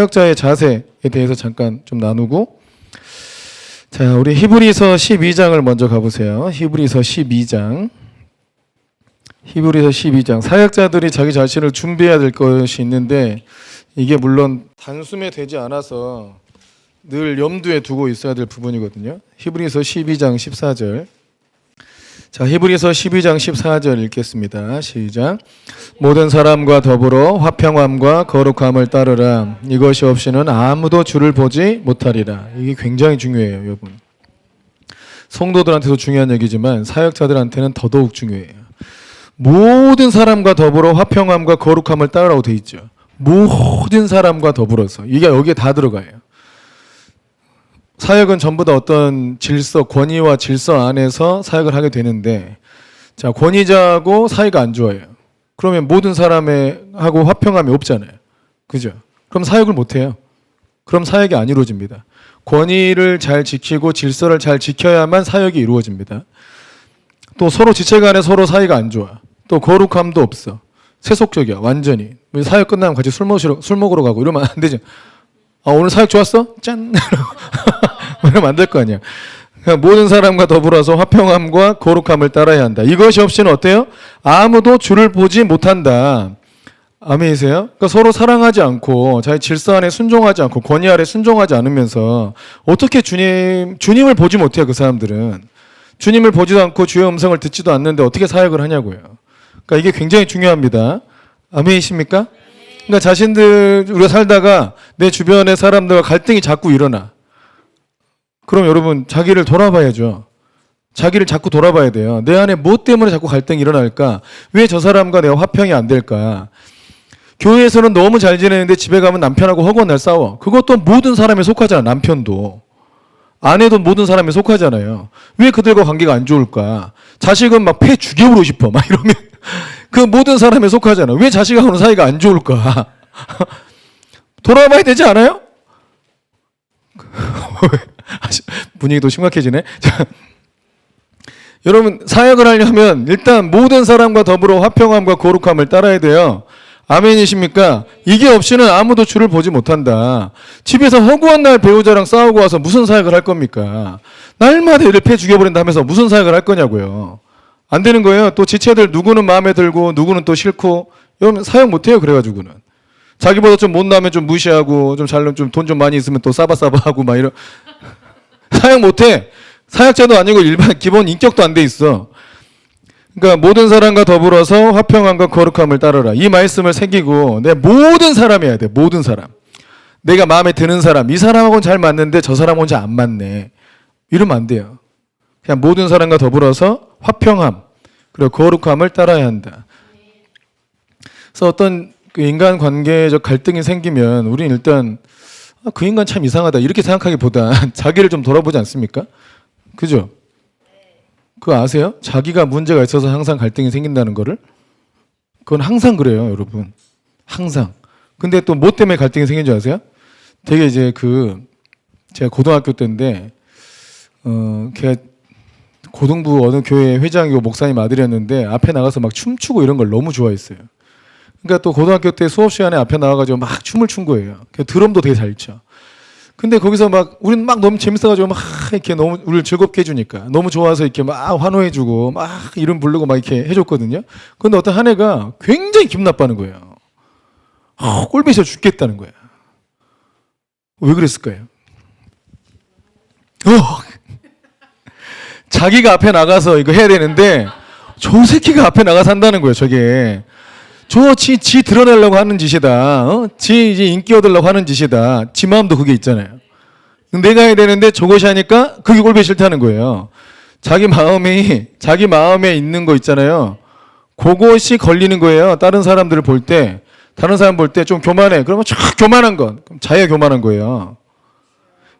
사역자의 자세에 대해서 잠깐 좀 나누고, 자, 우리 히브리서 12장을 먼저 가보세요. 히브리서 12장. 히브리서 12장. 사역자들이 자기 자신을 준비해야 될 것이 있는데 이게 물론 단숨에 되지 않아서 늘 염두에 두고 있어야 될 부분이거든요. 히브리서 12장 14절. 자, 히브리서 12장 14절 읽겠습니다. 시작. 모든 사람과 더불어 화평함과 거룩함을 따르라. 이것이 없이는 아무도 주를 보지 못하리라. 이게 굉장히 중요해요, 여러분. 성도들한테도 중요한 얘기지만 사역자들한테는 더더욱 중요해요. 모든 사람과 더불어 화평함과 거룩함을 따르라고 돼 있죠. 모든 사람과 더불어서. 이게 여기에 다 들어가요. 사역은 전부 다 어떤 질서, 권위와 질서 안에서 사역을 하게 되는데, 자, 권위자하고 사이가 안 좋아요. 그러면 모든 사람하고 화평함이 없잖아요. 그죠? 그럼 사역을 못 해요. 그럼 사역이 안 이루어집니다. 권위를 잘 지키고 질서를 잘 지켜야만 사역이 이루어집니다. 또 서로 지체 간에 서로 사이가 안 좋아. 또 거룩함도 없어. 세속적이야, 완전히. 사역 끝나면 같이 술 먹으러 가고 이러면 안 되죠. 아, 오늘 사역 좋았어? 짠! 이러면 안 될 거 아니야. 그러니까 모든 사람과 더불어서 화평함과 거룩함을 따라야 한다. 이것이 없이는 어때요? 아무도 주를 보지 못한다. 아멘이세요? 그러니까 서로 사랑하지 않고 자기 질서 안에 순종하지 않고 권위 아래 순종하지 않으면서 어떻게 주님을 보지 못해요, 그 사람들은. 주님을 보지도 않고 주의 음성을 듣지도 않는데 어떻게 사역을 하냐고요. 그러니까 이게 굉장히 중요합니다. 아멘이십니까? 그러니까 우리가 살다가 내 주변의 사람들과 갈등이 자꾸 일어나. 그럼 여러분 자기를 돌아봐야죠. 자기를 자꾸 돌아봐야 돼요. 내 안에 뭐 때문에 자꾸 갈등이 일어날까? 왜 저 사람과 내가 화평이 안 될까? 교회에서는 너무 잘 지내는데 집에 가면 남편하고 허구한 싸워. 그것도 모든 사람에 속하잖아. 남편도. 아내도 모든 사람에 속하잖아요. 왜 그들과 관계가 안 좋을까? 자식은 막 패 죽여버리고 싶어. 막 이러면 그 모든 사람에 속하잖아. 왜 자식하고는 사이가 안 좋을까? 돌아봐야 되지 않아요? 분위기도 심각해지네. 자, 여러분 사역을 하려면 일단 모든 사람과 더불어 화평함과 거룩함을 따라야 돼요. 아멘이십니까? 이게 없이는 아무도 주를 보지 못한다. 집에서 허구한 날 배우자랑 싸우고 와서 무슨 사역을 할 겁니까? 날마다 얘를 패 죽여버린다 하면서 무슨 사역을 할 거냐고요. 안 되는 거예요. 또 지체들 누구는 마음에 들고 누구는 또 싫고 이러면 사역 못해요. 그래가지고는 자기보다 좀 못나면 좀 무시하고 좀 잘나면 좀 돈 좀 많이 있으면 또 싸바싸바하고 막 이런 사역 못해. 사역자도 아니고 일반 기본 인격도 안 돼 있어. 그러니까 모든 사람과 더불어서 화평함과 거룩함을 따르라. 이 말씀을 새기고 내 모든 사람 해야 돼. 모든 사람. 내가 마음에 드는 사람. 이 사람하고는 잘 맞는데 저 사람하고는 잘 안 맞네. 이러면 안 돼요. 그냥 모든 사람과 더불어서 화평함 그리고 거룩함을 따라야 한다. 그래서 어떤 그 인간 관계적 갈등이 생기면 우리는 일단 그 인간 참 이상하다 이렇게 생각하기보다 자기를 좀 돌아보지 않습니까? 그죠? 그거 아세요? 자기가 문제가 있어서 항상 갈등이 생긴다는 거를? 그건 항상 그래요, 여러분. 항상. 근데 또 뭐 때문에 갈등이 생긴 줄 아세요? 되게 이제 제가 고등학교 때인데 걔가 고등부 어느 교회 회장이고 목사님 아들이었는데 앞에 나가서 막 춤추고 이런 걸 너무 좋아했어요. 그러니까 또 고등학교 때 수업 시간에 앞에 나와가지고 막 춤을 춘 거예요. 드럼도 되게 잘 쳐. 근데 거기서 막 우리는 막 너무 재밌어가지고 막 이렇게 너무 우리를 즐겁게 해주니까 너무 좋아서 이렇게 막 환호해주고 막 이름 부르고 막 이렇게 해줬거든요. 근데 어떤 한 애가 굉장히 기분 나빠하는 거예요. 꼴배셔 죽겠다는 거야. 왜 그랬을까요? 자기가 앞에 나가서 이거 해야 되는데 저 새끼가 앞에 나가서 한다는 거예요. 저게 지 드러내려고 하는 짓이다. 지 이제 인기 얻으려고 하는 짓이다. 지 마음도 그게 있잖아요. 내가 해야 되는데 저것이 하니까 그게 꼴보기 싫다는 거예요. 자기 마음에 있는 거 있잖아요. 그것이 걸리는 거예요. 다른 사람들을 볼 때, 다른 사람 볼 때 좀 교만해. 그러면 저 교만한 건 자기가 교만한 거예요.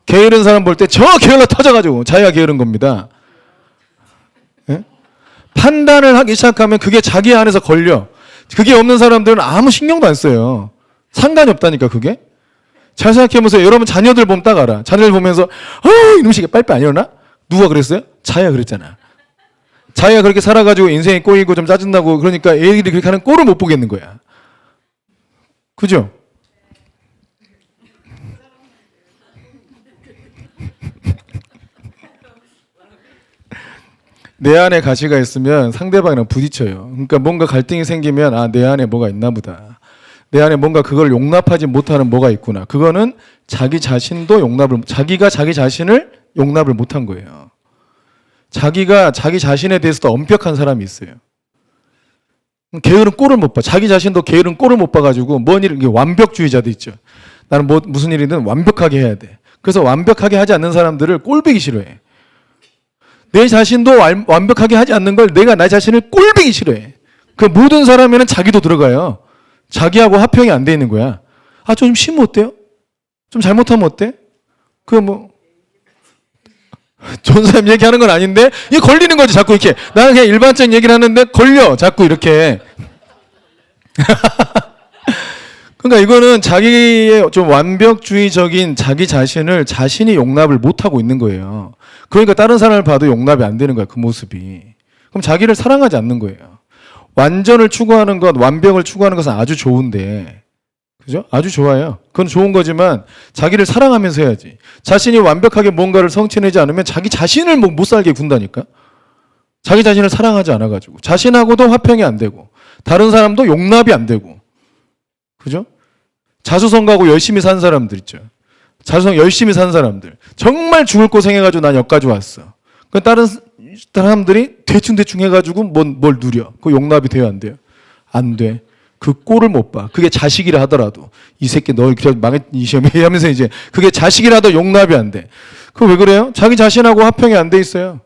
게으른 사람 볼 때 저 게을러 터져가지고 자기가 게으른 겁니다. 예? 판단을 하기 시작하면 그게 자기 안에서 걸려. 그게 없는 사람들은 아무 신경도 안 써요. 상관이 없다니까 그게. 잘 생각해보세요. 여러분 자녀들 보면 딱 알아. 자녀들 보면서 이놈 새끼 빨리 안 일어나? 누가 그랬어요? 자기가 그랬잖아. 자기가 그렇게 살아가지고 인생이 꼬이고 좀 짜증나고 그러니까 애들이 그렇게 하는 꼴을 못 보겠는 거야. 그죠? 내 안에 가시가 있으면 상대방이랑 부딪혀요. 그러니까 뭔가 갈등이 생기면 아, 내 안에 뭐가 있나 보다. 내 안에 뭔가 그걸 용납하지 못하는 뭐가 있구나. 그거는 자기 자신도 자기가 자기 자신을 용납을 못한 거예요. 자기가 자기 자신에 대해서도 엄격한 사람이 있어요. 게으른 꼴을 못 봐. 자기 자신도 게으른 꼴을 못 봐가지고 뭔 일, 완벽주의자도 있죠. 나는 무슨 일이든 완벽하게 해야 돼. 그래서 완벽하게 하지 않는 사람들을 꼴보기 싫어해. 내 자신도 완벽하게 하지 않는 걸 내가 나 자신을 꼴보기 싫어해. 그 모든 사람에는 자기도 들어가요. 자기하고 화평이 안 돼 있는 거야. 아, 좀 쉬면 어때요? 좀 잘못하면 어때? 좋은 사람 얘기하는 건 아닌데 이게 걸리는 거지. 자꾸 이렇게 나는 그냥 일반적인 얘기를 하는데 걸려. 자꾸 이렇게. 그러니까 이거는 자기의 좀 완벽주의적인 자기 자신을 자신이 용납을 못하고 있는 거예요. 그러니까 다른 사람을 봐도 용납이 안 되는 거야. 그 모습이. 그럼 자기를 사랑하지 않는 거예요. 완전을 추구하는 것, 완벽을 추구하는 것은 아주 좋은데, 그죠? 아주 좋아요. 그건 좋은 거지만 자기를 사랑하면서 해야지. 자신이 완벽하게 뭔가를 성취하지 않으면 자기 자신을 못 살게 군다니까. 자기 자신을 사랑하지 않아가지고 자신하고도 화평이 안 되고 다른 사람도 용납이 안 되고, 그죠? 자수성가하고 열심히 산 사람들 있죠. 자수성 열심히 산 사람들 정말 죽을 고생해가지고 난 여기까지 왔어. 그 다른 사람들이 대충 해가지고 뭘 누려. 그 용납이 돼요, 안 돼요? 안 돼. 그 꼴을 못 봐. 그게 자식이라 하더라도 이 새끼 너 그래 망했 이 시험에 하면서 이제 그게 자식이라도 용납이 안 돼. 그 왜 그래요? 자기 자신하고 화평이 안 돼 있어요.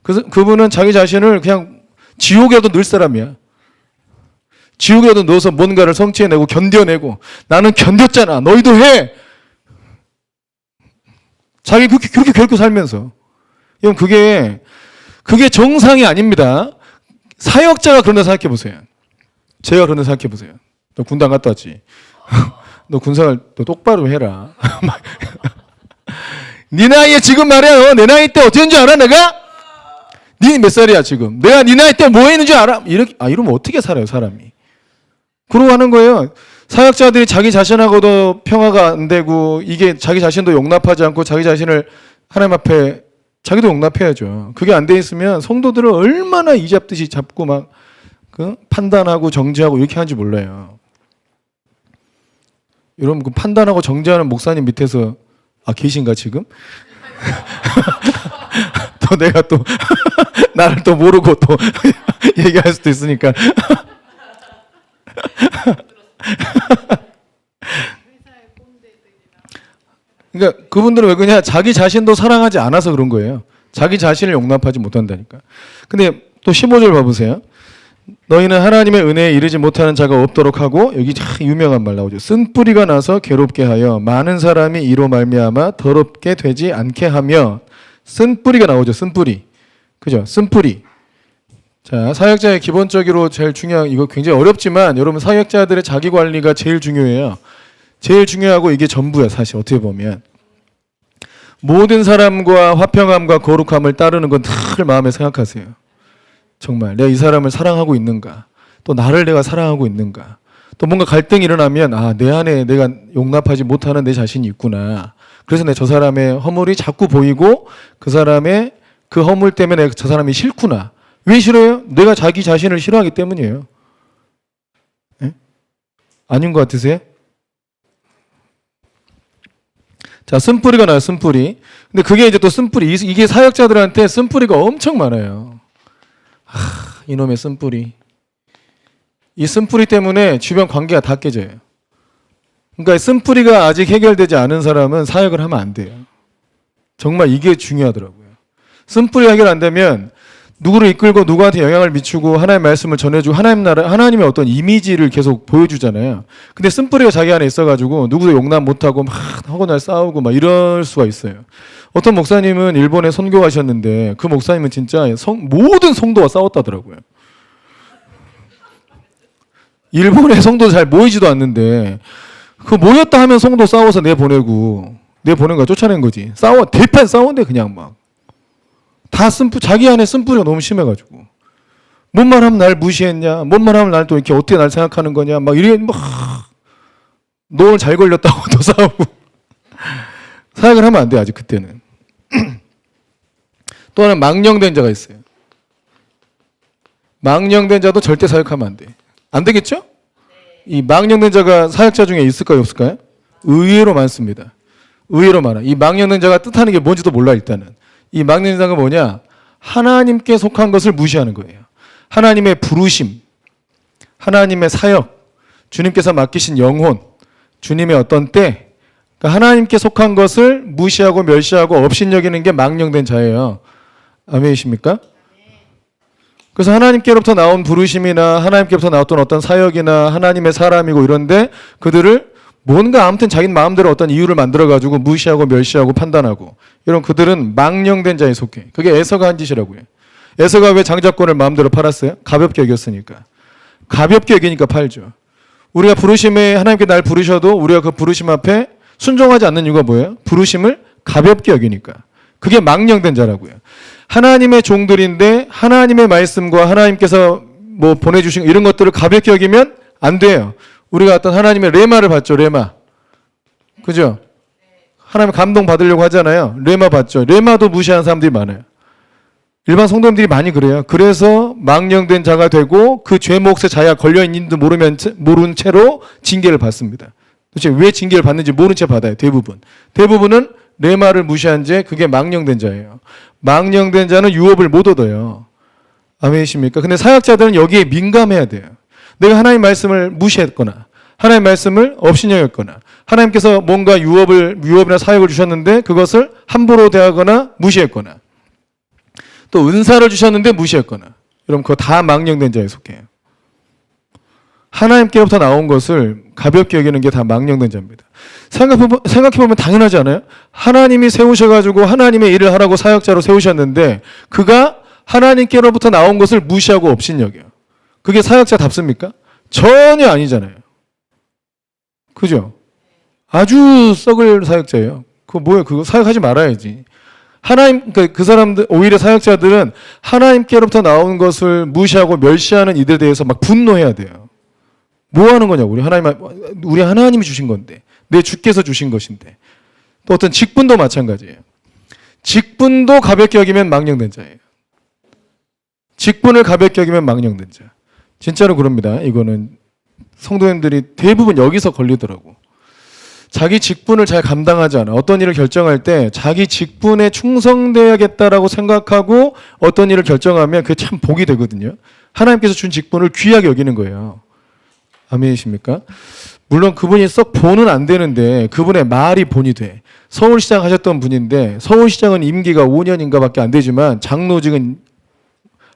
그래서 그분은 자기 자신을 그냥 지옥에도 넣을 사람이야. 지옥에도 넣어서 뭔가를 성취해내고 견뎌내고 나는 견뎠잖아. 너희도 해. 자기 그렇게 결코 살면서. 이건 그게 정상이 아닙니다. 사역자가 그런다 생각해 보세요. 제가 그런다 생각해 보세요. 너 군대 안 갔다 왔지? 너 군생활 너 똑바로 해라. 네 나이에 지금 말이야. 내 나이 때 어땠는 줄 알아 내가? 네 몇 살이야 지금? 내가 네 나이 때 뭐 했는 줄 알아? 이러면 어떻게 살아요 사람이? 그러고 하는 거예요. 사역자들이 자기 자신하고도 평화가 안 되고 이게 자기 자신도 용납하지 않고 자기 자신을 하나님 앞에 자기도 용납해야죠. 그게 안 돼 있으면 성도들을 얼마나 이잡듯이 잡고 막 판단하고 정죄하고 이렇게 하는지 몰라요. 여러분 그 판단하고 정죄하는 목사님 밑에서 계신가 지금? 또 내가 또 나를 또 모르고 또 얘기할 수도 있으니까. 그러니까 그분들은 왜 그러냐? 자기 자신도 사랑하지 않아서 그런 거예요. 자기 자신을 용납하지 못한다니까. 근데 또 15절 봐보세요. 너희는 하나님의 은혜에 이르지 못하는 자가 없도록 하고, 여기 유명한 말 나오죠. 쓴뿌리가 나서 괴롭게 하여 많은 사람이 이로 말미암아 더럽게 되지 않게 하며. 쓴뿌리가 나오죠. 쓴뿌리. 그죠? 쓴뿌리. 자, 사역자의 기본적으로 제일 중요한, 이거 굉장히 어렵지만 여러분 사역자들의 자기 관리가 제일 중요해요. 제일 중요하고 이게 전부야 사실 어떻게 보면. 모든 사람과 화평함과 거룩함을 따르는 건 늘 마음에 생각하세요. 정말 내가 이 사람을 사랑하고 있는가, 또 나를 내가 사랑하고 있는가, 또 뭔가 갈등이 일어나면 내 안에 내가 용납하지 못하는 내 자신이 있구나. 그래서 내 저 사람의 허물이 자꾸 보이고 그 사람의 그 허물 때문에 저 사람이 싫구나. 왜 싫어요? 내가 자기 자신을 싫어하기 때문이에요. 네? 아닌 것 같으세요? 자, 쓴뿌리가 나요, 쓴뿌리. 근데 그게 이제 또 쓴뿌리. 이게 사역자들한테 쓴뿌리가 엄청 많아요. 이놈의 쓴뿌리. 이 쓴뿌리 때문에 주변 관계가 다 깨져요. 그러니까 쓴뿌리가 아직 해결되지 않은 사람은 사역을 하면 안 돼요. 정말 이게 중요하더라고요. 쓴뿌리 해결 안 되면 누구를 이끌고 누구한테 영향을 미치고 하나님의 말씀을 전해주고 하나님 나라, 하나님의 어떤 이미지를 계속 보여주잖아요. 근데 쓴뿌리가 자기 안에 있어가지고 누구도 용납 못하고 막 하고 날 싸우고 막 이럴 수가 있어요. 어떤 목사님은 일본에 선교하셨는데 그 목사님은 진짜 모든 성도와 싸웠다더라고요. 일본에 성도 잘 모이지도 않는데 그 모였다 하면 성도 싸워서 내보내는 거야. 쫓아낸 거지. 대판 싸운대 그냥 막. 다 자기 안에 쓴뿌리가 너무 심해가지고. 뭔 말하면 날 무시했냐, 뭔 말하면 날 또 이렇게 어떻게 날 생각하는 거냐, 막 이래, 너 오늘 잘 걸렸다고 또 싸우고. 사역을 하면 안 돼, 아직 그때는. 또 하나 망령된 자가 있어요. 망령된 자도 절대 사역하면 안 돼. 안 되겠죠? 이 망령된 자가 사역자 중에 있을까요, 없을까요? 의외로 많습니다. 의외로 많아. 이 망령된 자가 뜻하는 게 뭔지도 몰라 일단은. 이 망령된 자가 뭐냐? 하나님께 속한 것을 무시하는 거예요. 하나님의 부르심, 하나님의 사역, 주님께서 맡기신 영혼, 주님의 어떤 때, 그러니까 하나님께 속한 것을 무시하고 멸시하고 업신여기는 게 망령된 자예요. 아멘이십니까? 그래서 하나님께로부터 나온 부르심이나 하나님께로부터 나왔던 어떤 사역이나 하나님의 사람이고 이런데 그들을 뭔가 아무튼 자기 마음대로 어떤 이유를 만들어가지고 무시하고 멸시하고 판단하고 이런 그들은 망령된 자에 속해. 그게 에서가 한 짓이라고요. 에서가 왜 장자권을 마음대로 팔았어요? 가볍게 여겼으니까. 가볍게 여기니까 팔죠. 우리가 부르심에 하나님께 날 부르셔도 우리가 그 부르심 앞에 순종하지 않는 이유가 뭐예요? 부르심을 가볍게 여기니까. 그게 망령된 자라고요. 하나님의 종들인데 하나님의 말씀과 하나님께서 뭐 보내주신 이런 것들을 가볍게 여기면 안 돼요. 우리가 어떤 하나님의 레마를 받죠. 레마. 그죠? 하나님 감동 받으려고 하잖아요. 레마 받죠. 레마도 무시하는 사람들이 많아요. 일반 성도님들이 많이 그래요. 그래서 망령된 자가 되고 그 죄 몫에 자기가 걸려있는지도 모른 채로 징계를 받습니다. 도대체 왜 징계를 받는지 모른 채 받아요. 대부분. 대부분은 레마를 무시한 죄 그게 망령된 자예요. 망령된 자는 유업을 못 얻어요. 아멘이십니까? 근데 사역자들은 여기에 민감해야 돼요. 내가 하나님 말씀을 무시했거나 하나님 말씀을 업신여겼거나 하나님께서 뭔가 유업이나 사역을 주셨는데 그것을 함부로 대하거나 무시했거나 또 은사를 주셨는데 무시했거나 여러분 그거 다 망령된 자에 속해요. 하나님께로부터 나온 것을 가볍게 여기는 게 다 망령된 자입니다. 생각해보면 당연하지 않아요? 하나님이 세우셔가지고 하나님의 일을 하라고 사역자로 세우셨는데 그가 하나님께로부터 나온 것을 무시하고 업신여겨요. 그게 사역자답습니까? 전혀 아니잖아요. 그죠? 아주 썩을 사역자예요. 그거 뭐예요? 그거 사역하지 말아야지. 그 사람들, 오히려 사역자들은 하나님께로부터 나온 것을 무시하고 멸시하는 이들에 대해서 막 분노해야 돼요. 뭐 하는 거냐고. 우리 하나님이 주신 건데. 내 주께서 주신 것인데. 또 어떤 직분도 마찬가지예요. 직분도 가볍게 여기면 망령된 자예요. 직분을 가볍게 여기면 망령된 자. 진짜로 그럽니다. 이거는 성도님들이 대부분 여기서 걸리더라고. 자기 직분을 잘 감당하지 않아. 어떤 일을 결정할 때 자기 직분에 충성돼야겠다라고 생각하고 어떤 일을 결정하면 그게 참 복이 되거든요. 하나님께서 준 직분을 귀하게 여기는 거예요. 아멘이십니까? 물론 그분이 썩 본은 안 되는데 그분의 말이 본이 돼. 서울시장 하셨던 분인데 서울시장은 임기가 5년인가 밖에 안 되지만 장로직은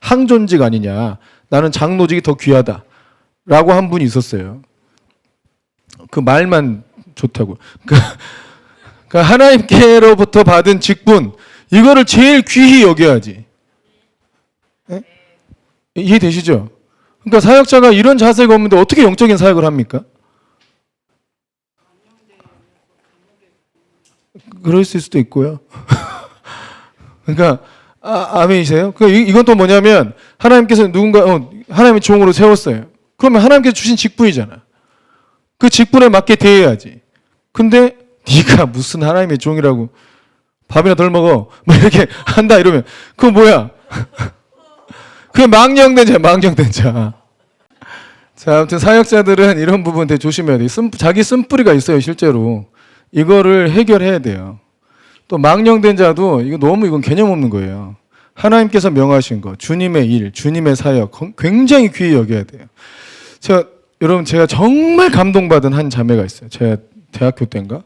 항존직 아니냐. 나는 장로직이 더 귀하다. 라고 한 분이 있었어요. 그 말만 좋다고. 그러니까 하나님께로부터 받은 직분, 이거를 제일 귀히 여겨야지. 네? 이해되시죠? 그러니까 사역자가 이런 자세가 없는데 어떻게 영적인 사역을 합니까? 그럴 수도 있고요. 그러니까 아멘이세요? 이건 또 뭐냐면 하나님께서 하나님의 종으로 세웠어요. 그러면 하나님께서 주신 직분이잖아. 그 직분에 맞게 대해야지. 근데 네가 무슨 하나님의 종이라고 밥이나 덜 먹어 뭐 이렇게 한다 이러면 그거 뭐야? 그게 망령된 자야. 망령된 자. 자, 아무튼 사역자들은 이런 부분 되게 조심해야 돼. 자기 쓴뿌리가 있어요. 실제로 이거를 해결해야 돼요. 또 망령된 자도 이건 개념 없는 거예요. 하나님께서 명하신 거, 주님의 일, 주님의 사역 굉장히 귀히 여겨야 돼요. 여러분 제가 정말 감동받은 한 자매가 있어요. 제가 대학교 때인가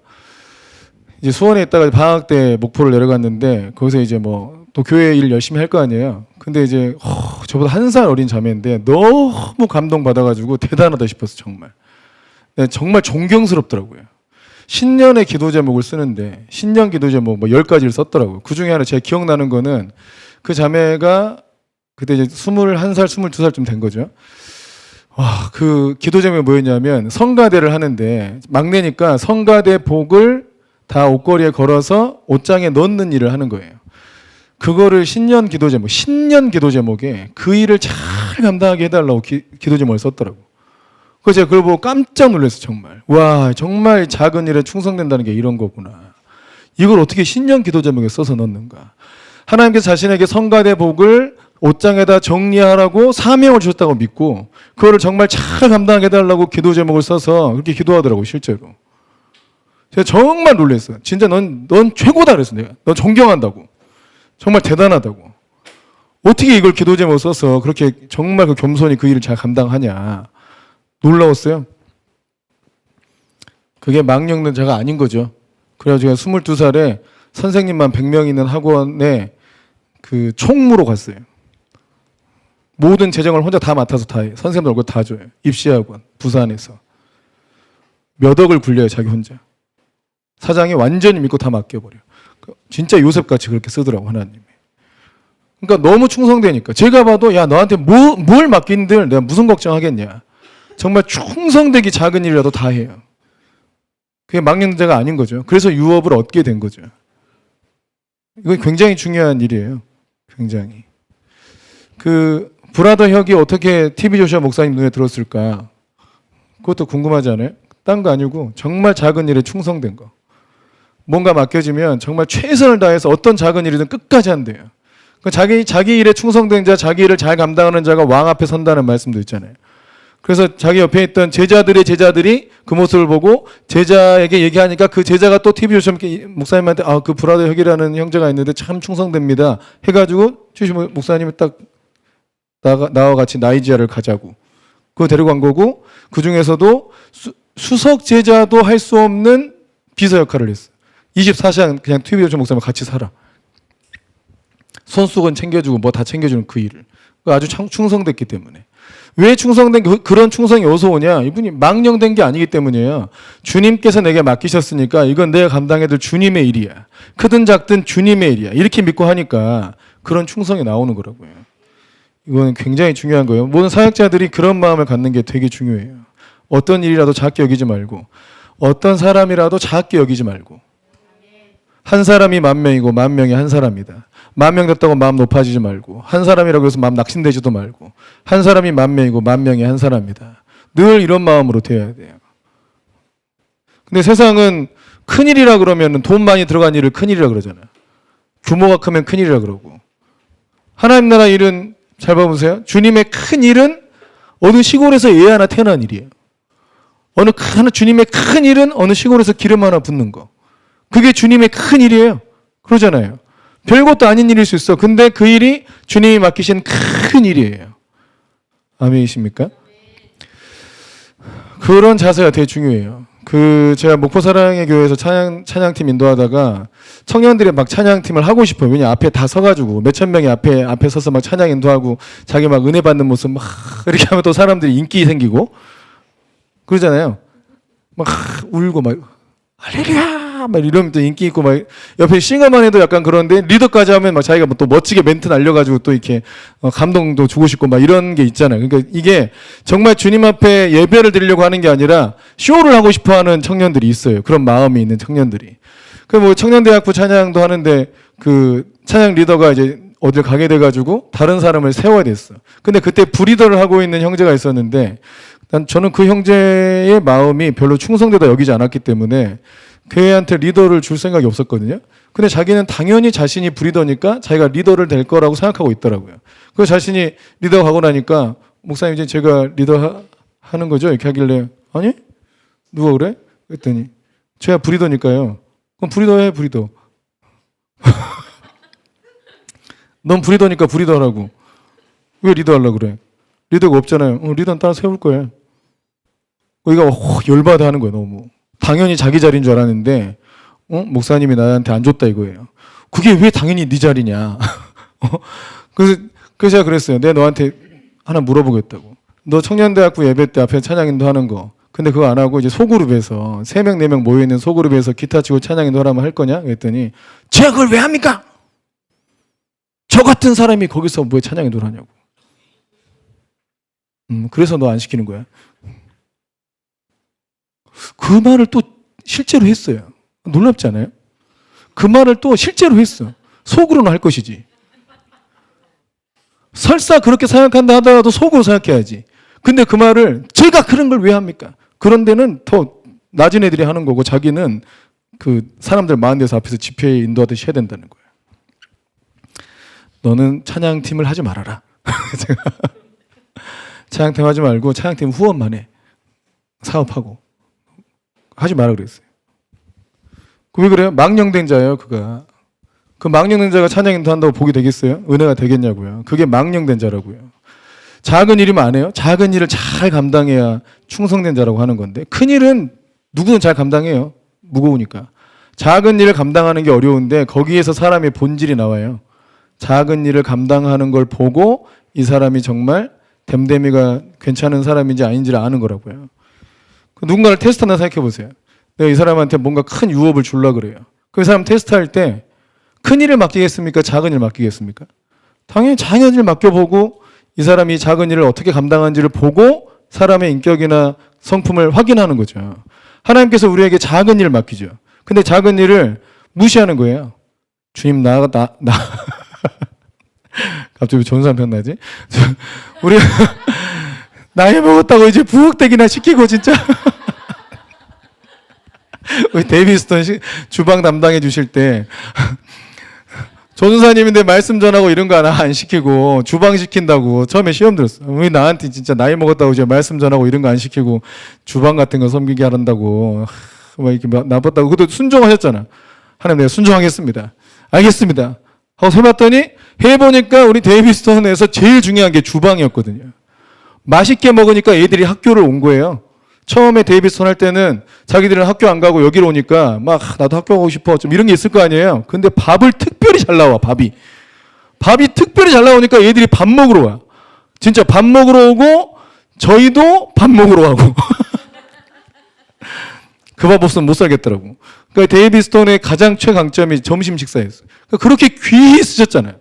이제 수원에 있다가 방학 때 목포를 내려갔는데 거기서 이제 뭐 또 교회 일 열심히 할 거 아니에요. 근데 이제 저보다 1살 어린 자매인데 너무 감동받아가지고 대단하다 싶었어 정말. 네, 정말 존경스럽더라고요. 신년의 기도 제목을 쓰는데 신년 기도 제목 뭐 10가지를 썼더라고요. 그 중에 하나 제가 기억나는 거는 그 자매가 그때 이제 21살, 22살쯤 된 거죠. 와, 그 기도 제목이 뭐였냐면 성가대를 하는데 막내니까 성가대 복을 다 옷걸이에 걸어서 옷장에 넣는 일을 하는 거예요. 그거를 신년 기도 제목에 그 일을 잘 감당하게 해달라고 기도 제목을 썼더라고. 그래서 제가 그걸 보고 깜짝 놀랐어요, 정말. 와, 정말 작은 일에 충성된다는 게 이런 거구나. 이걸 어떻게 신년 기도 제목에 써서 넣는가. 하나님께서 자신에게 성가대 복을 옷장에다 정리하라고 사명을 주셨다고 믿고 그거를 정말 잘 감당하게 해달라고 기도 제목을 써서 그렇게 기도하더라고요, 실제로. 제가 정말 놀랐어요. 진짜 넌 최고다 그랬어, 내가. 넌 존경한다고. 정말 대단하다고. 어떻게 이걸 기도 제목을 써서 그렇게 정말 그 겸손히 그 일을 잘 감당하냐. 놀라웠어요. 그게 망령자가 아닌 거죠. 그래가지고 제가 22살에 선생님만 100명 있는 학원에 그 총무로 갔어요. 모든 재정을 혼자 다 맡아서 다 해요. 선생님들 얼굴 다 줘요. 입시학원, 부산에서. 몇 억을 굴려요, 자기 혼자. 사장이 완전히 믿고 다 맡겨버려요. 진짜 요셉같이 그렇게 쓰더라고, 하나님이. 그러니까 너무 충성되니까. 제가 봐도 야, 너한테 뭘 맡긴들 내가 무슨 걱정하겠냐. 정말 충성되기 작은 일이라도 다 해요. 그게 망령자가 아닌 거죠. 그래서 유업을 얻게 된 거죠. 이건 굉장히 중요한 일이에요. 굉장히. 그 브라더 혁이 어떻게 TV 조슈아 목사님 눈에 들었을까? 그것도 궁금하지 않아요? 딴 거 아니고 정말 작은 일에 충성된 거. 뭔가 맡겨지면 정말 최선을 다해서 어떤 작은 일이든 끝까지 한대요. 자기 일에 충성된 자, 자기 일을 잘 감당하는 자가 왕 앞에 선다는 말씀도 있잖아요. 그래서 자기 옆에 있던 제자들이 그 모습을 보고 제자에게 얘기하니까 그 제자가 또 TV 조슈아 목사님한테 그 브라더 혁이라는 형제가 있는데 참 충성됩니다. 해가지고 조슈아 목사님이 딱 나와 같이 나이지아를 가자고. 그거 데리고 간 거고 그 중에서도 수석 제자도 할 수 없는 비서 역할을 했어요. 24시간 그냥 TV 조슈아 목사님 같이 살아. 손수건 챙겨주고 뭐 다 챙겨주는 그 일을. 아주 충성됐기 때문에. 왜 충성된 그런 충성이 어디서 오냐? 이분이 망령된 게 아니기 때문이에요. 주님께서 내게 맡기셨으니까 이건 내가 감당해야 될 주님의 일이야. 크든 작든 주님의 일이야. 이렇게 믿고 하니까 그런 충성이 나오는 거라고요. 이건 굉장히 중요한 거예요. 모든 사역자들이 그런 마음을 갖는 게 되게 중요해요. 어떤 일이라도 작게 여기지 말고 어떤 사람이라도 작게 여기지 말고 한 사람이 10,000명이고 10,000명이 한 사람이다. 10,000명 됐다고 마음 높아지지 말고 한 사람이라고 해서 마음 낙심되지도 말고 한 사람이 10,000명이고 10,000명이 한 사람이다. 늘 이런 마음으로 되어야 돼요. 근데 세상은 큰일이라 그러면 돈 많이 들어간 일을 큰일이라 그러잖아요. 규모가 크면 큰일이라 그러고 하나님 나라 일은 잘 봐보세요. 주님의 큰 일은 어느 시골에서 애 하나 태어난 일이에요. 주님의 큰 일은 어느 시골에서 기름 하나 붓는 거. 그게 주님의 큰 일이에요. 그러잖아요. 별것도 아닌 일일 수 있어. 근데 그 일이 주님이 맡기신 큰 일이에요. 아멘이십니까? 그런 자세가 되게 중요해요. 제가 목포 사랑의 교회에서 찬양팀 인도하다가 청년들이 막 찬양팀을 하고 싶어요. 왜냐 앞에 다 서가지고 몇천 명이 앞에 서서 막 찬양 인도하고 자기 막 은혜 받는 모습 막 이렇게 하면 또 사람들이 인기 생기고 그러잖아요. 막 울고 막 할렐루야 막 이러면 또 인기 있고 막 옆에 싱어만 해도 약간 그런데 리더까지 하면 막 자기가 또 멋지게 멘트 날려가지고 또 이렇게 감동도 주고 싶고 막 이런 게 있잖아요. 그러니까 이게 정말 주님 앞에 예배를 드리려고 하는 게 아니라 쇼를 하고 싶어하는 청년들이 있어요. 그런 마음이 있는 청년들이. 그 뭐 청년대학부 찬양도 하는데 그 찬양 리더가 이제 어딜 가게 돼가지고 다른 사람을 세워야 됐어. 근데 그때 부리더를 하고 있는 형제가 있었는데 저는 그 형제의 마음이 별로 충성되다 여기지 않았기 때문에 걔한테 리더를 줄 생각이 없었거든요. 근데 자기는 당연히 자신이 브리더니까 자기가 리더를 될 거라고 생각하고 있더라고요. 그 자신이 리더 가고 나니까 목사님 이제 제가 리더 하는 거죠? 이렇게 하길래 아니? 누가 그래? 그랬더니 제가 브리더니까요. 그럼 브리더 해, 브리더. 넌 브리더니까 브리더 하라고. 왜 리더 하려고 그래? 리더가 없잖아요. 리더는 따라 세울 거예요. 여기가 열받아 하는 거예요, 너무. 당연히 자기 자리인 줄 알았는데 목사님이 나한테 안 줬다 이거예요. 그게 왜 당연히 네 자리냐. 그래서 제가 그랬어요. 내가 너한테 하나 물어보겠다고. 너 청년대학부 예배 때 앞에 찬양인도 하는 거. 근데 그거 안 하고 이제 소그룹에서 3명 4명 모여있는 소그룹에서 기타 치고 찬양인도 하라면 할 거냐? 그랬더니 제가 그걸 왜 합니까? 저 같은 사람이 거기서 왜 찬양인도를 하냐고. 그래서 너 안 시키는 거야. 그 말을 또 실제로 했어요. 놀랍지 않아요? 그 말을 또 실제로 했어. 속으로는 할 것이지. 설사 그렇게 생각한다 하더라도 속으로 생각해야지. 근데 그 말을 제가 그런 걸 왜 합니까? 그런 데는 더 낮은 애들이 하는 거고 자기는 그 사람들 많은 데서 앞에서 집회에 인도하듯이 해야 된다는 거예요. 너는 찬양팀을 하지 말아라. 제가 찬양팀 하지 말고 찬양팀 후원만 해. 사업하고. 하지 마라 그랬어요. 왜 그래요? 망령된 자예요, 그가. 그 망령된 자가 찬양인도 한다고 복이 되겠어요? 은혜가 되겠냐고요. 그게 망령된 자라고요. 작은 일이면 안 해요? 작은 일을 잘 감당해야 충성된 자라고 하는 건데, 큰 일은 누구는 잘 감당해요. 무거우니까. 작은 일을 감당하는 게 어려운데 거기에서 사람의 본질이 나와요. 작은 일을 감당하는 걸 보고 이 사람이 정말 댐댐이가 괜찮은 사람인지 아닌지를 아는 거라고요. 누군가를 테스트하나 생각해 보세요. 내가 이 사람한테 뭔가 큰 유업을 주려고 그래요. 그 사람 테스트할 때 큰 일을 맡기겠습니까? 작은 일을 맡기겠습니까? 당연히 작은 일을 맡겨보고 이 사람이 작은 일을 어떻게 감당하는지를 보고 사람의 인격이나 성품을 확인하는 거죠. 하나님께서 우리에게 작은 일을 맡기죠. 근데 작은 일을 무시하는 거예요. 주님, 갑자기 왜 좋은 사람 편나지? 우리 나이 먹었다고 이제 부엌대기나 시키고 진짜. 우리 데이비스턴 주방 담당해 주실 때 전사님인데 말씀 전하고 이런 거 하나 안 시키고 주방 시킨다고 처음에 시험 들었어. 왜 나한테 진짜 나이 먹었다고 이제 말씀 전하고 이런 거 안 시키고 주방 같은 거 섬기게 하란다고 막 이렇게 나빴다고. 그것도 순종하셨잖아. 하나님, 내가 순종하겠습니다. 알겠습니다. 하고 해봤더니 해보니까 우리 데이비스턴에서 제일 중요한 게 주방이었거든요. 맛있게 먹으니까 애들이 학교를 온 거예요. 처음에 데이비스턴 할 때는 자기들은 학교 안 가고 여기로 오니까 막 나도 학교 가고 싶어 좀 이런 게 있을 거 아니에요. 근데 밥을 특별히 잘 나와. 밥이 특별히 잘 나오니까 애들이 밥 먹으러 와. 진짜 밥 먹으러 오고 저희도 밥 먹으러 가고. 그 밥 없으면 못 살겠더라고. 그러니까 데이비스턴의 가장 최강점이 점심 식사였어요. 그러니까 그렇게 귀히 쓰셨잖아요.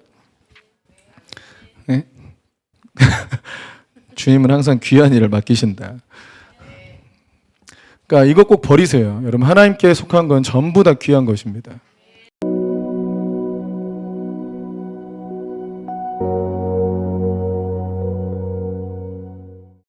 네? 주님은 항상 귀한 일을 맡기신다. 그러니까 이거 꼭 버리세요. 여러분, 하나님께 속한 건 전부 다 귀한 것입니다.